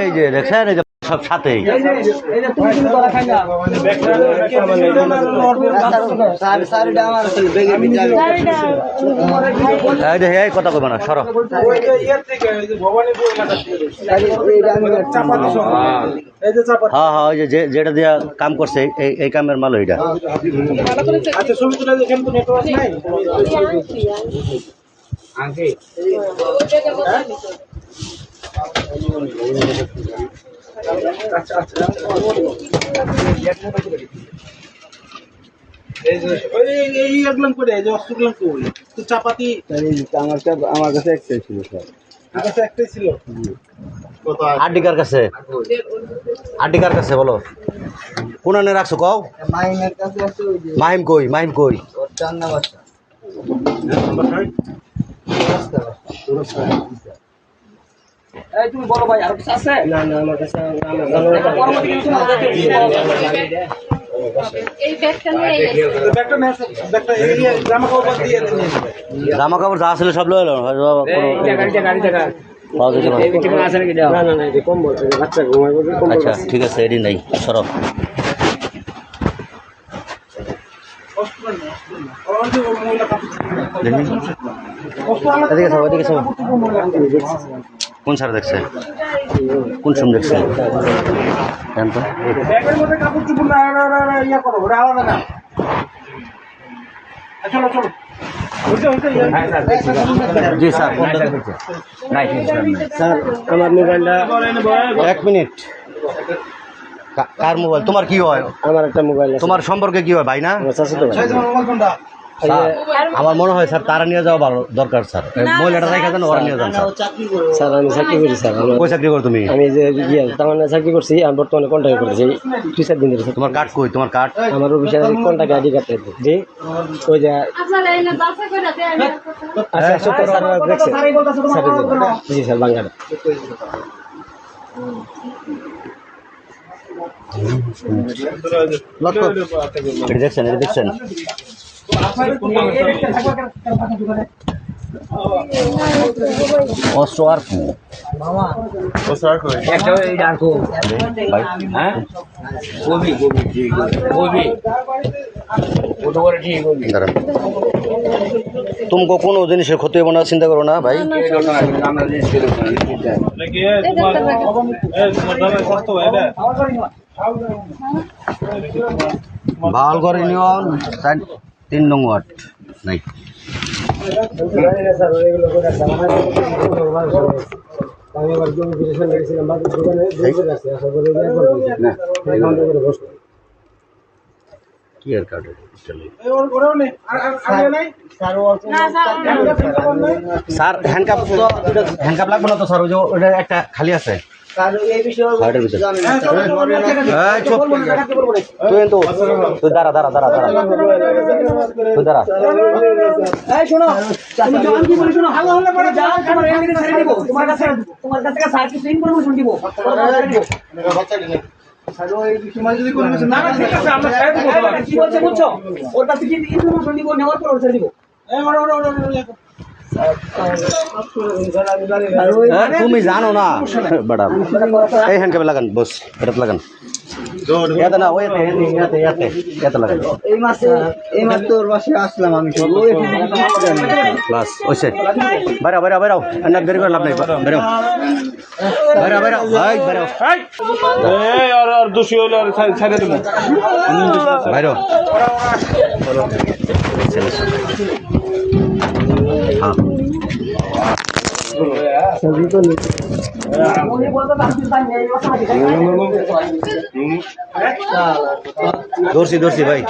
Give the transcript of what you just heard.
এই যে দেখছেন এই যে সব সাথেই কথা কইবা না সর হ্যাঁ হ্যাঁ ওই যে যেটা দিয়া কাম করছে এই কামের মাল ওইটা চাপাতি আমার কাছে একটাই ছিল স্যার আমার কাছে একটাই ছিল আডিকার কাছে আডিকার কাছে বলো কোন আনে রাখছো কও মাহিমের কাছে আছে ওই যে মাহিম কই ওর চান্না বাচ্চা এই তুমি বলো ভাই আর কিছু আছে না না আমার কাছে পরবর্তী কিছু না এই ব্যাগটা নিয়ে জামা কাপড় দিয়ে জামা কাপড় যা ছিল সব লয়ে আচ্ছা ঠিক আছে এডি নাই সরব কোন স্যার দেখছে কোন সময় দেখছে জি স্যার স্যার আমার মোবাইলটা 1 মিনিট কার মোবাইল তোমার কি হয় আমার একটা মোবাইল তোমার সম্পর্কে কি হয় ভাই না স্যার আমার মনে হয় স্যার তারা নিয়ে যাওয়া ভালো দরকার স্যার মহিলাটা রেখে দেন ওরা নিয়ে যান স্যার আমি চাকরি করি স্যার কই চাকরি করো তুমি আমি যে তার চাকরি করছি আমি বর্তমানে কন্ট্যাক্ট করতেছি 2-4 দিন ধরে তোমার কার্ড কই তোমার কার্ড আমার অফিসের কন্ট্যাক্ট আইডি কার্ড জি ওই যে জি স্যার বাংলাটা দেখছেন দেখছেন অস্ত্র আর तुमको কোনো জিনিসের ক্ষতি হবে না চিন্তা করো না ভাই ভাল করে নিয়ন 3 নং ওয়াট নাই আমি আবার জমি বিদেশে গেছিলাম বাকি দোকানে দোকানে আছে আশা করি না এখন থেকে বসো কি এর কার্ড চলে স্যার হ্যান্ডকাপ লাগবে না তো স্যার ওই যে ওটা একটা খালি আছে তুই দাঁড়া তুমি জানো না বেটা এই হ্যান্ডকাপে লাগান বস এটা লাগান এত না ওই এত লাগান এই মাস তোর বাসে আসলাম আমি বাস ওইসে বাইরাও এনার দেরি করে লাভ নাই বাইরাও ভাই বাইরাও আর দোষী হইলে আর ছাড়ে দেবো বাইরাও হ্যাঁ দর্শি ভাই